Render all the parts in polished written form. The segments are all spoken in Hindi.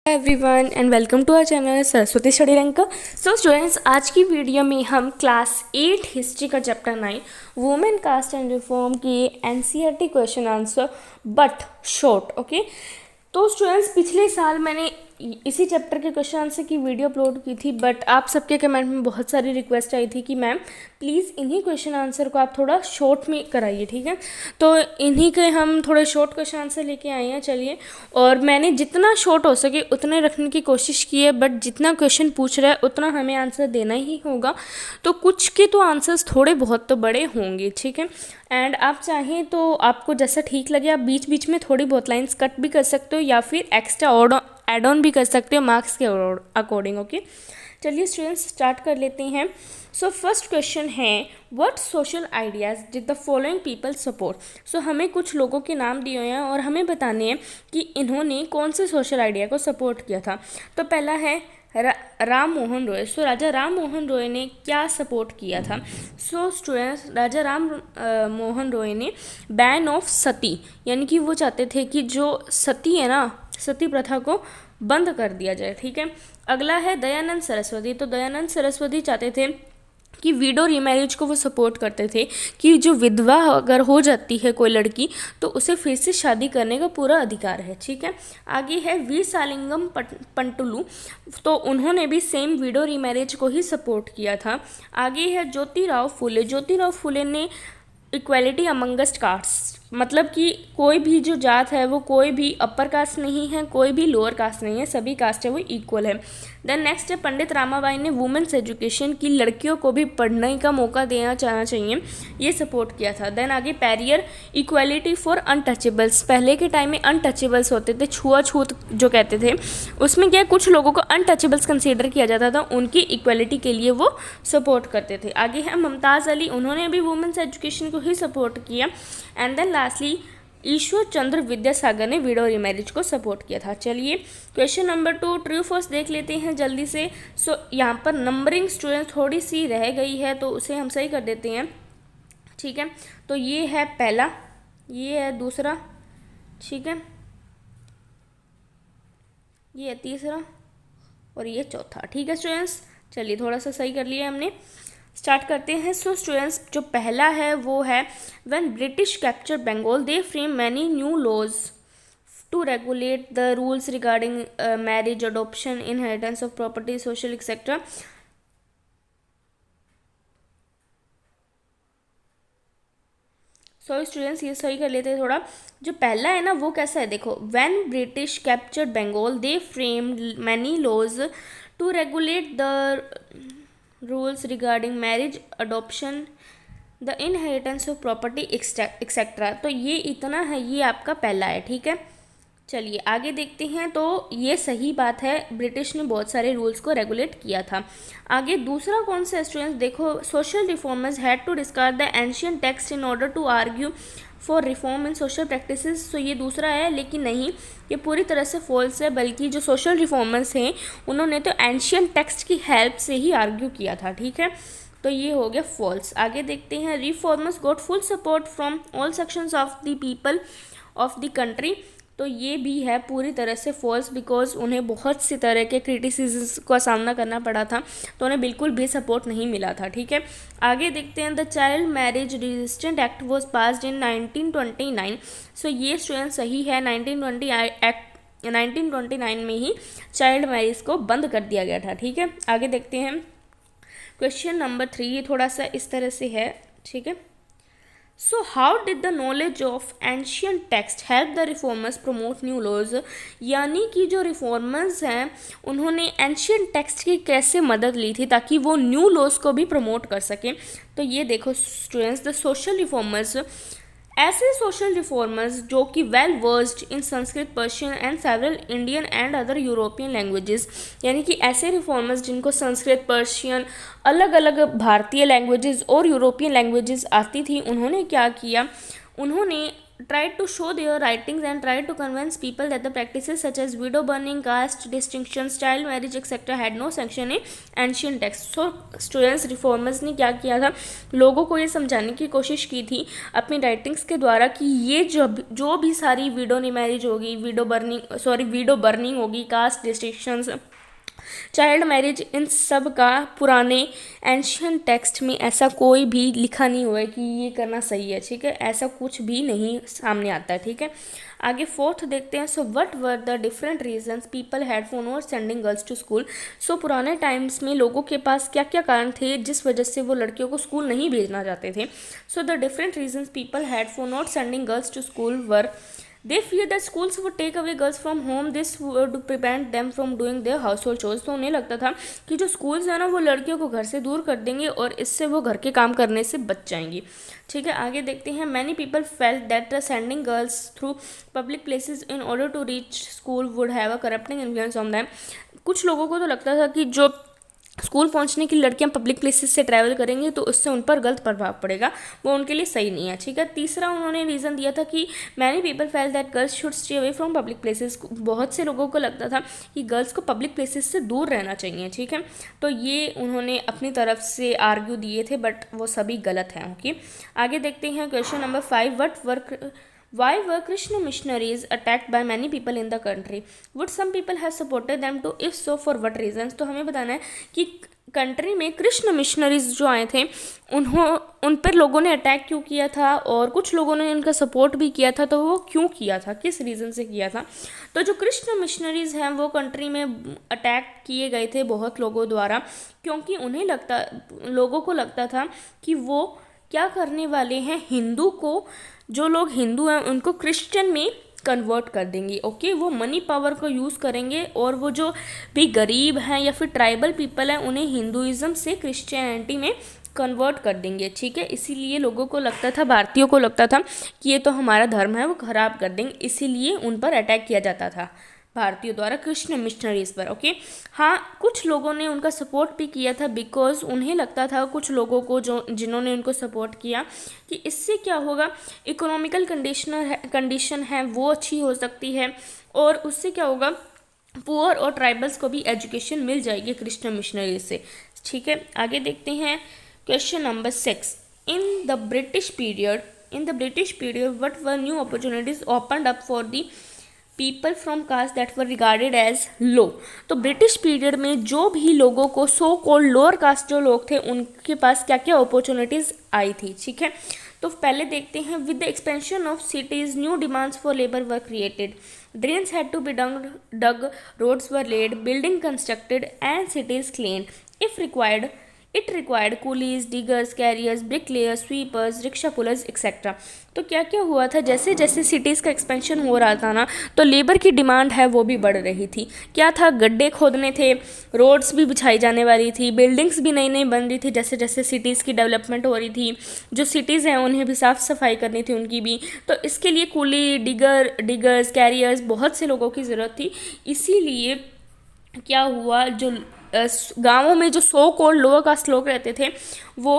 Everyone and welcome to our channel Saraswati study rank. So students, आज की वीडियो में हम क्लास 8 हिस्ट्री का chapter 9 women caste and reform की NCERT question answer but short. Okay, तो स्टूडेंट्स पिछले साल मैंने इसी चैप्टर के क्वेश्चन आंसर की वीडियो अपलोड की थी, बट आप सबके कमेंट में बहुत सारी रिक्वेस्ट आई थी कि मैम प्लीज़ इन्हीं क्वेश्चन आंसर को आप थोड़ा शॉर्ट में कराइए। ठीक है, तो इन्हीं के हम थोड़े शॉर्ट क्वेश्चन आंसर लेके आए हैं। चलिए, और मैंने जितना शॉर्ट हो सके उतने रखने की कोशिश की है, बट जितना क्वेश्चन पूछ रहा है उतना हमें आंसर देना ही होगा। तो कुछ के तो आंसर्स थोड़े बहुत तो बड़े होंगे, ठीक है। एंड आप चाहें तो आपको जैसा ठीक लगे आप बीच बीच में थोड़ी बहुत लाइंस कट भी कर सकते हो या फिर एक्स्ट्रा एड ऑन भी कर सकते हो मार्क्स के अकॉर्डिंग। ओके, चलिए स्टूडेंट्स स्टार्ट कर लेते हैं। सो फर्स्ट क्वेश्चन है, what social ideas did the following people support. So हमें कुछ लोगों के नाम दिए हुए हैं और हमें बताने हैं कि इन्होंने कौन से सोशल आइडिया को सपोर्ट किया था। तो पहला है राम मोहन रॉय। सो राजा राम मोहन रॉय ने क्या सपोर्ट किया था। सो स्टूडेंट्स, राजा राम मोहन रॉय ने बैन ऑफ सती, यानी कि वो चाहते थे कि जो सती है ना, सती प्रथा को बंद कर दिया जाए। ठीक है, अगला है दयानंद सरस्वती। तो दयानंद सरस्वती चाहते थे कि विडो रीमैरिज को वो सपोर्ट करते थे कि जो विधवा अगर हो जाती है कोई लड़की तो उसे फिर से शादी करने का पूरा अधिकार है। ठीक है, आगे है वीर सालिंगम पंटुलू। तो उन्होंने भी सेम विडो रीमैरिज को ही सपोर्ट किया था। आगे है ज्योतिराव फुले। ज्योतिराव फुले ने इक्वालिटी अमंगस्ट कास्ट, मतलब कि कोई भी जो जात है वो कोई भी अपर कास्ट नहीं है, कोई भी लोअर कास्ट नहीं है, सभी कास्ट है वो इक्वल है। देन नेक्स्ट है पंडित रामाबाई ने वुमेन्स एजुकेशन की, लड़कियों को भी पढ़ने का मौका देना चाहना चाहिए, ये सपोर्ट किया था। देन आगे पैरियर इक्वालिटी फॉर अनटचेबल्स। पहले के टाइम में अनटचेबल्स होते थे, छुआछूत जो कहते थे, उसमें क्या कुछ लोगों को अनटचेबल्स कंसीडर किया जाता था, उनकी इक्वालिटी के लिए वो सपोर्ट करते थे। आगे है मुमताज़ अली, उन्होंने भी वुमेन्स एजुकेशन को ही सपोर्ट किया। And then lastly Ishwar Chandra Vidyasagar ने विडो रीमैरिज को सपोर्ट किया था। चलिए क्वेश्चन नंबर 2 ट्रू फॉल्स देख लेते हैं जल्दी से। सो यहाँ पर नंबरिंग स्टूडेंट थोड़ी सी रह गई है तो उसे हम सही कर देते हैं। ठीक है, तो ये है पहला, ये है दूसरा, ठीक है, ये है तीसरा और ये चौथा। ठीक है स्टूडेंट्स, चलिए थोड़ा सा सही कर लिया हमने। स्टार्ट करते हैं। सो स्टूडेंट्स, जो पहला है वो है when British capture Bengal they frame many new laws to regulate the rules regarding marriage, adoption, inheritance of property, social etcetera. Sorry students, ये सही कर लेते हैं थोड़ा। जो पहला है ना वो कैसा है, देखो, when British capture Bengal they frame many laws to regulate the rules regarding marriage, adoption, the inheritance of property etcetera. तो ये इतना है, ये आपका पहला है। ठीक है, चलिए आगे देखते हैं। तो ये सही बात है, ब्रिटिश ने बहुत सारे रूल्स को रेगुलेट किया था। आगे दूसरा कौन सा स्टूडेंट्स, देखो, social reformers had to discard the ancient text in order to argue for reform in social practices. तो ये दूसरा है, लेकिन नहीं, ये पूरी तरह से फॉल्स है, बल्कि जो सोशल रिफॉर्मर्स हैं उन्होंने तो एंशियंट टेक्स्ट की हेल्प से ही आर्ग्यू किया था। ठीक है, तो ये हो गया फॉल्स। आगे देखते हैं। Reformers got full support from all sections of the people of the country. तो ये भी है पूरी तरह से फॉल्स, बिकॉज उन्हें बहुत सी तरह के क्रिटिसिज्म का सामना करना पड़ा था, तो उन्हें बिल्कुल भी सपोर्ट नहीं मिला था। ठीक है, आगे देखते हैं। The child marriage resistant act was passed in 1929। सो ये स्टूडेंट सही है, 1929 में ही चाइल्ड मैरिज को बंद कर दिया गया था। ठीक है, आगे देखते हैं। क्वेश्चन नंबर 3 ये थोड़ा सा इस तरह से है। ठीक है, so how did the knowledge of ancient text help the reformers promote new laws. यानी कि जो रिफॉर्मर्स हैं उन्होंने एंशियंट टेक्स्ट की कैसे मदद ली थी ताकि वो न्यू लॉज को भी प्रमोट कर सकें। तो ये देखो स्टूडेंट्स, द सोशल रिफॉर्मर्स, ऐसे सोशल रिफॉर्मर्स जो कि well versed in Sanskrit, Persian and several Indian and other European languages. यानी कि ऐसे रिफॉर्मर्स जिनको संस्कृत, पर्शियन, अलग अलग भारतीय लैंग्वेजेस और यूरोपियन लैंग्वेजेस आती थी, उन्होंने क्या किया, उन्होंने tried to show their writings and tried to convince people that the practices such as widow burning, caste distinctions, child marriage, etc. had no sanction in ancient texts. So students reformers ने क्या किया था, लोगों को ये समझाने की कोशिश की थी अपनी राइटिंग्स के द्वारा कि ये जो भी सारी विडो मैरिज होगी, विडो बर्निंग होगी, कास्ट डिस्टिंक्शंस, चाइल्ड मैरिज, इन सब का पुराने एंशियंट टेक्स्ट में ऐसा कोई भी लिखा नहीं हुआ है कि ये करना सही है, ठीक है, ऐसा कुछ भी नहीं सामने आता है, ठीक है। आगे फोर्थ देखते हैं। So what were the different reasons people had for not sending girls to school. So पुराने टाइम्स में लोगों के पास क्या क्या कारण थे जिस वजह से वो लड़कियों को स्कूल नहीं भेजना चाहते थे। So the different reasons people had for not sending girls to school were they fear that schools would take away girls from home, this would prevent them from doing their household chores। तो उन्हें लगता था कि जो स्कूल्स हैं ना वो लड़कियों को घर से दूर कर देंगे और इससे वो घर के काम करने से बच जाएंगी, ठीक है। आगे देखते हैं। Many people felt that sending girls through public places in order to reach school would have a corrupting influence on them. कुछ लोगों को तो लगता था कि जो स्कूल पहुंचने की लड़कियां पब्लिक प्लेसेस से ट्रैवल करेंगी तो उससे उन पर गलत प्रभाव पड़ेगा, वो उनके लिए सही नहीं है, ठीक है। तीसरा उन्होंने रीज़न दिया था कि many people fail that girls should stay away from public places. बहुत से लोगों को लगता था कि गर्ल्स को पब्लिक प्लेसेस से दूर रहना चाहिए, ठीक है। तो ये उन्होंने अपनी तरफ से आर्ग्यू दिए थे, बट वो सभी गलत हैं, ओके। आगे देखते हैं question number 5। Why were Krishna missionaries attacked by many people in the country? Would some people have supported them too? If so, for what reasons? तो हमें बताना है कि कंट्री में कृष्ण मिशनरीज जो आए थे उन पर लोगों ने अटैक क्यों किया था और कुछ लोगों ने उनका सपोर्ट भी किया था, तो वो क्यों किया था, किस रीज़न से किया था। तो जो कृष्ण मिशनरीज हैं वो कंट्री में अटैक किए गए थे बहुत लोगों द्वारा, क्योंकि लोगों को लगता था कि वो क्या करने वाले हैं, हिंदू को, जो लोग हिंदू हैं उनको क्रिश्चियन में कन्वर्ट कर देंगे, ओके। वो मनी पावर को यूज़ करेंगे और वो जो भी गरीब हैं या फिर ट्राइबल पीपल हैं उन्हें हिंदुइज़्म से क्रिश्चियनिटी में कन्वर्ट कर देंगे, ठीक है। इसीलिए लोगों को लगता था, भारतीयों को लगता था कि ये तो हमारा धर्म है, वो ख़राब कर देंगे, इसीलिए उन पर अटैक किया जाता था भारतीयों द्वारा कृष्ण मिशनरीज पर, ओके। हाँ, कुछ लोगों ने उनका सपोर्ट भी किया था, बिकॉज उन्हें लगता था, कुछ लोगों को जिन्होंने उनको सपोर्ट किया, कि इससे क्या होगा, इकोनॉमिकल कंडीशन है वो अच्छी हो सकती है और उससे क्या होगा, पुअर और ट्राइबल्स को भी एजुकेशन मिल जाएगी कृष्ण मिशनरीज से, ठीक है। आगे देखते हैं question number 6। In the British period what were new opportunities opened up for the people from caste that were regarded as low. तो ब्रिटिश पीरियड में जो भी लोगों को सो कॉल्ड लोअर कास्ट जो लोग थे उनके पास क्या क्या अपॉर्चुनिटीज़ आई थी, ठीक है। तो पहले देखते हैं। With the expansion of cities new demands for labour were created, drains had to be dug, roads were laid, building constructed and cities cleaned. If required it required coolies, diggers, carriers, bricklayers, sweepers, rickshaw pullers etcetera. तो क्या क्या हुआ था, जैसे जैसे सिटीज़ का एक्सपेंशन हो रहा था ना, तो लेबर की डिमांड है वो भी बढ़ रही थी। क्या था, गड्ढे खोदने थे, रोड्स भी बिछाई जाने वाली थी, बिल्डिंग्स भी नई नई बन रही थी जैसे जैसे सिटीज़ की डेवलपमेंट हो रही थी, जो सिटीज़ हैं उन्हें भी साफ़ सफाई करनी थी उनकी भी, तो इसके लिए कूली, डिगर्स, कैरियर्स, बहुत से लोगों की ज़रूरत थी। इसीलिए क्या हुआ, जो गाँवों में जो सो कॉल्ड लोअर कास्ट लोग रहते थे वो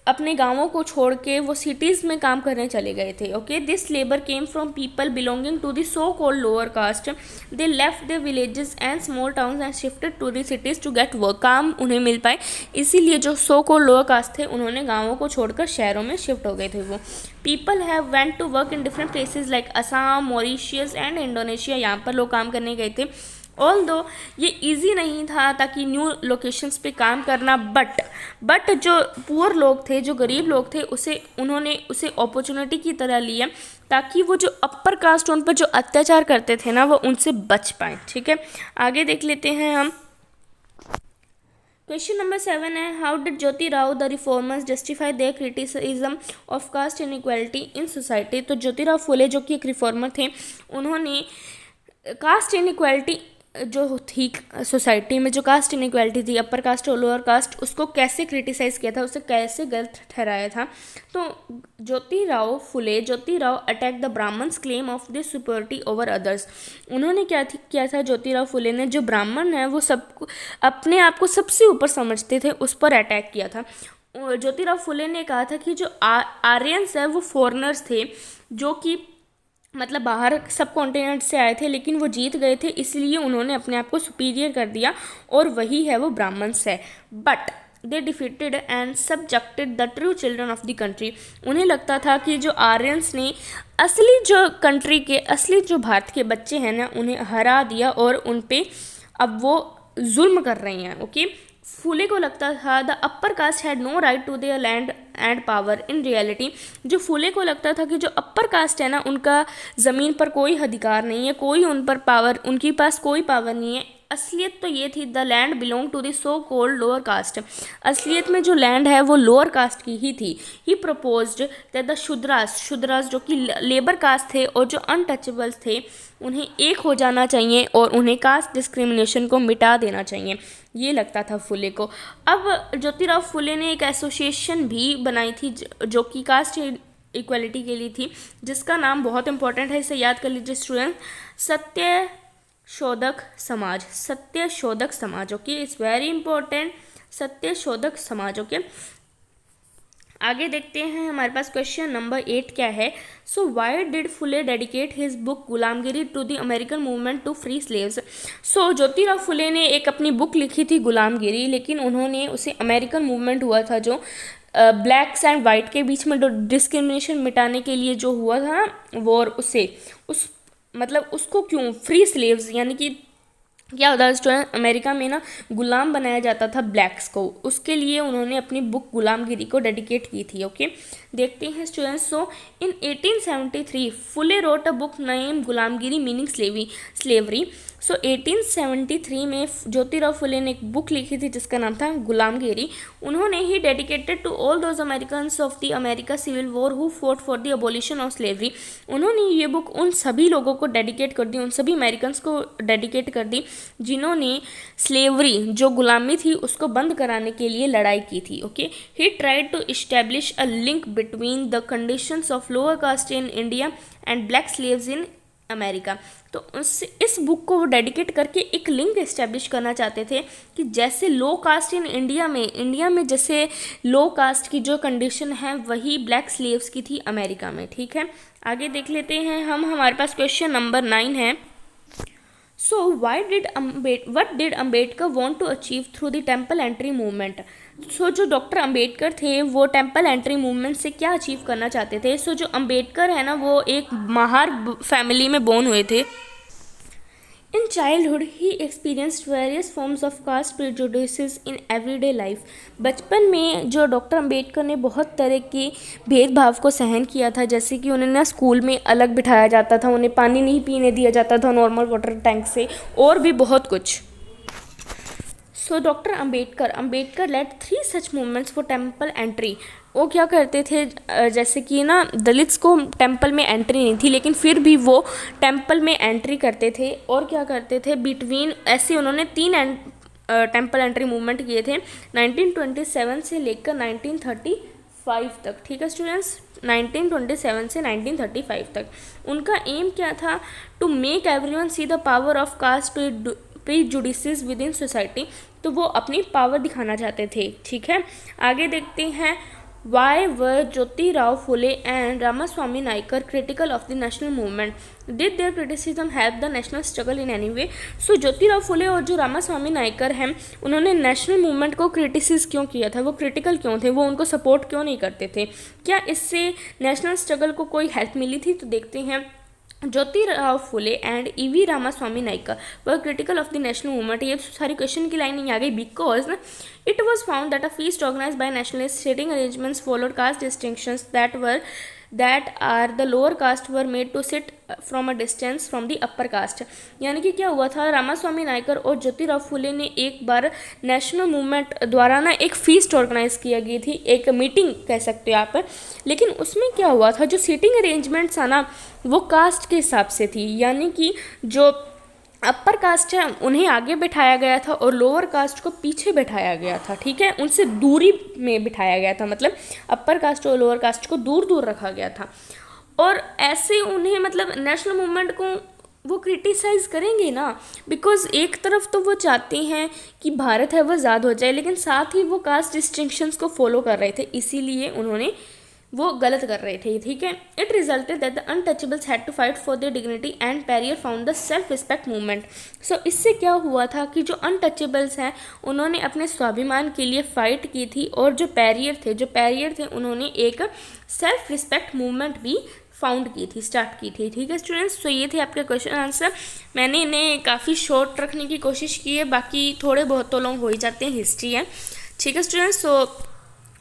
अपने गाँवों को छोड़ के वो सिटीज़ में काम करने चले गए थे, okay. This labour came from people belonging to the so called lower caste, they left the villages and small towns and shifted to the cities to get work. काम उन्हें मिल पाए, इसीलिए जो सो कॉल्ड लोअर कास्ट थे उन्होंने गाँवों को छोड़कर शहरों में शिफ्ट हो गए थे वो। People have went to work in different places like Assam, Mauritius and Indonesia, यहाँ पर लोग काम करने गए थे। ऑल्दो ये इजी नहीं था ताकि न्यू लोकेशंस पे काम करना, बट जो पुअर लोग थे, जो गरीब लोग थे, उन्होंने उसे अपॉर्चुनिटी की तरह लिया ताकि वो जो अपर कास्ट उन पर जो अत्याचार करते थे ना वो उनसे बच पाए, ठीक है। आगे देख लेते हैं हम। क्वेश्चन नंबर 7 है, how did Jyoti Rao the reformers justify their criticism of caste inequality in society. तो ज्योतिराव फुले जो कि एक रिफॉर्मर थे, उन्होंने कास्ट इनइक्वालिटी जो थी सोसाइटी में, जो कास्ट इनइक्वालिटी थी, अपर कास्ट और लोअर कास्ट, उसको कैसे क्रिटिसाइज़ किया था, उसे कैसे गलत ठहराया था। तो Jyotirao attack the Brahmans claim of this superiority over others. उन्होंने किया था ज्योतिराव फुले ने, जो ब्राह्मण है वो सब अपने आप को सबसे ऊपर समझते थे, उस पर अटैक किया था। ज्योतिराव फुले ने कहा था कि जो आर्यंस है वो फॉरेनर्स थे, जो कि मतलब बाहर सब कॉन्टिनेंट से आए थे, लेकिन वो जीत गए थे, इसलिए उन्होंने अपने आप को सुपीरियर कर दिया और वही है वो ब्राह्मण्स है। But they defeated and subjected the true children of the country. उन्हें लगता था कि जो आर्यंस ने असली जो कंट्री के, असली जो भारत के बच्चे हैं ना, उन्हें हरा दिया और उन पे अब वो जुल्म कर रहे हैं। ओके, फुले को लगता था the upper caste had no right to their land and power. In reality जो फुले को लगता था कि जो अपर कास्ट है ना, उनका ज़मीन पर कोई अधिकार नहीं है, कोई उन पर पावर, उनके पास कोई पावर नहीं है। असलियत तो ये थी the land belong to the so called lower caste. असलियत में जो लैंड है वो लोअर कास्ट की ही थी। ही प्रपोज्ड दैट द शूद्रास जो कि लेबर कास्ट थे और जो अनटचेबल्स थे, उन्हें एक हो जाना चाहिए और उन्हें कास्ट डिस्क्रिमिनेशन को मिटा देना चाहिए, ये लगता था फुले को। अब ज्योतिराव फुले ने एक एसोसिएशन भी बनाई थी जो कि कास्ट इक्वलिटी के लिए थी, जिसका नाम बहुत इंपॉर्टेंट है, इसे याद कर लीजिए स्टूडेंट, सत्य शोधक समाज। सत्य शोधक समाज, ओके, इट्स वेरी इंपॉर्टेंट, सत्य शोधक समाज। ओके, आगे देखते हैं हमारे पास क्वेश्चन नंबर 8 क्या है। So why did Phule dedicate his book Gulamgiri to the American movement to free slaves. So Jyotirao Phule ने एक अपनी बुक लिखी थी गुलामगिरी, लेकिन उन्होंने उसे अमेरिकन मूवमेंट हुआ था जो ब्लैक्स एंड वाइट के बीच में जो डिस्क्रिमिनेशन मिटाने के लिए जो हुआ था वो, और उस मतलब उसको क्यों फ्री स्लेव्स, यानी कि क्या होता है स्टूडेंट, अमेरिका में ना गुलाम बनाया जाता था ब्लैक्स को, उसके लिए उन्होंने अपनी बुक गुलामगिरी को डेडिकेट की थी। ओके, देखते हैं students. So in 1873 Phule wrote a book name Gulamgiri meaning slavery. सो 1873 में ज्योतिराव फुले ने एक बुक लिखी थी जिसका नाम था गुलामगिरी। उन्होंने ही dedicated to all those Americans of the America civil war who fought for the abolition of slavery. उन्होंने ये बुक उन सभी लोगों को डेडिकेट कर दी, उन सभी अमेरिकन्स को डेडिकेट कर दी जिन्होंने स्लेवरी जो गुलामी थी उसको बंद कराने के लिए लड़ाई की थी। Okay, he tried to establish a link between the conditions of lower caste in India and black slaves in America. तो इस बुक को वो डेडिकेट करके एक लिंक इस्टेब्लिश करना चाहते थे कि जैसे लो कास्ट इन इंडिया में जैसे लो कास्ट की जो कंडीशन है वही ब्लैक स्लेव्स की थी अमेरिका में। ठीक है, आगे देख लेते हैं हमारे पास क्वेश्चन नंबर 9 है। So what did Ambedkar want to achieve through the temple entry movement. So जो डॉक्टर अम्बेडकर थे वो टेम्पल एंट्री मूवमेंट से क्या अचीव करना चाहते थे। सो जो अम्बेडकर है ना वो एक महार फैमिली में बोर्न हुए थे। In childhood he experienced various forms of caste prejudices in everyday life. बचपन में जो डॉक्टर अम्बेडकर ने बहुत तरह के भेदभाव को सहन किया था, जैसे कि उन्हें ना स्कूल में अलग बिठाया जाता था, उन्हें पानी नहीं पीने दिया जाता था नॉर्मल वाटर टैंक से, और भी बहुत कुछ। So doctor Ambedkar led 3 such movements for temple entry. वो क्या करते थे, जैसे कि ना दलित्स को टेम्पल में एंट्री नहीं थी, लेकिन फिर भी वो टेम्पल में एंट्री करते थे। और क्या करते थे, बिटवीन ऐसे उन्होंने 3 टेम्पल एंट्री मूवमेंट किए थे 1927 से लेकर 1935 तक। ठीक है स्टूडेंट्स, 1927 से 1935 तक उनका एम क्या था, to make everyone see the power of caste prejudices within society. तो वो अपनी पावर दिखाना चाहते थे। ठीक है, आगे देखते हैं। Why were Jyotirao Phule and Ramaswamy Naicker critical of the national movement. Did their criticism help the national struggle in any way. So Jyotirao Phule और जो रामास्वामी नायकर हैं उन्होंने नेशनल मूवमेंट को क्रिटिसाइज क्यों किया था, वो क्रिटिकल क्यों थे, वो उनको सपोर्ट क्यों नहीं करते थे, क्या इससे नेशनल स्ट्रगल को कोई हेल्प मिली थी। तो देखते हैं। Jyotirao Phule and E V Ramaswamy Naicker were critical of the national movement. ये सारी क्वेश्चन की लाइन नहीं आ गई, because it was found that a feast organise by nationalist seating arrangements followed caste distinctions that are the lower caste were made to sit from a distance from the upper caste। यानी कि क्या हुआ था, रामास्वामी नायकर और ज्योतिराव फुले ने एक बार नेशनल मूवमेंट द्वारा ना एक फीस्ट ऑर्गेनाइज किया गई थी, एक मीटिंग कह सकते हो आप, लेकिन उसमें क्या हुआ था, जो सीटिंग अरेंजमेंट्स है ना वो कास्ट के हिसाब से थी, यानी कि जो अपर कास्ट है उन्हें आगे बिठाया गया था और लोअर कास्ट को पीछे बिठाया गया था। ठीक है, उनसे दूरी में बिठाया गया था, मतलब अपर कास्ट और लोअर कास्ट को दूर दूर रखा गया था। और ऐसे उन्हें मतलब नेशनल मूवमेंट को वो क्रिटिसाइज़ करेंगे ना, बिकॉज एक तरफ तो वो चाहते हैं कि भारत है वो आज़ाद हो जाए, लेकिन साथ ही वो कास्ट डिस्टिंक्शंस को फॉलो कर रहे थे, इसीलिए उन्होंने वो गलत कर रहे थे, ठीक है। It resulted that the untouchables had to fight for their dignity and Periyar found the self respect movement. So इससे क्या हुआ था कि जो अनटचेबल्स हैं उन्होंने अपने स्वाभिमान के लिए फ़ाइट की थी, और जो पैरियर थे उन्होंने एक सेल्फ रिस्पेक्ट मूवमेंट भी फाउंड की थी, स्टार्ट की थी, ठीक है स्टूडेंट्स। तो ये थे आपके क्वेश्चन आंसर। मैंने इन्हें काफ़ी शॉर्ट रखने की कोशिश की है, बाकी थोड़े बहुत तो लॉन्ग हो ही जाते हैं, हिस्ट्री है, ठीक है स्टूडेंट्स। तो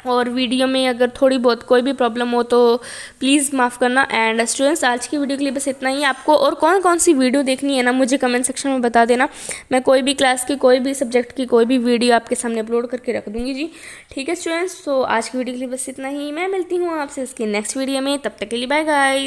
और वीडियो में अगर थोड़ी बहुत कोई भी प्रॉब्लम हो तो प्लीज़ माफ़ करना। एंड स्टूडेंट्स आज की वीडियो के लिए बस इतना ही। आपको और कौन कौन सी वीडियो देखनी है ना, मुझे कमेंट सेक्शन में बता देना। मैं कोई भी क्लास की, कोई भी सब्जेक्ट की कोई भी वीडियो आपके सामने अपलोड करके रख दूँगी जी, ठीक है स्टूडेंट्स। तो आज की वीडियो के लिए बस इतना ही। मैं मिलती हूँ आपसे इसके नेक्स्ट वीडियो में, तब तक के लिए बाय गाइस।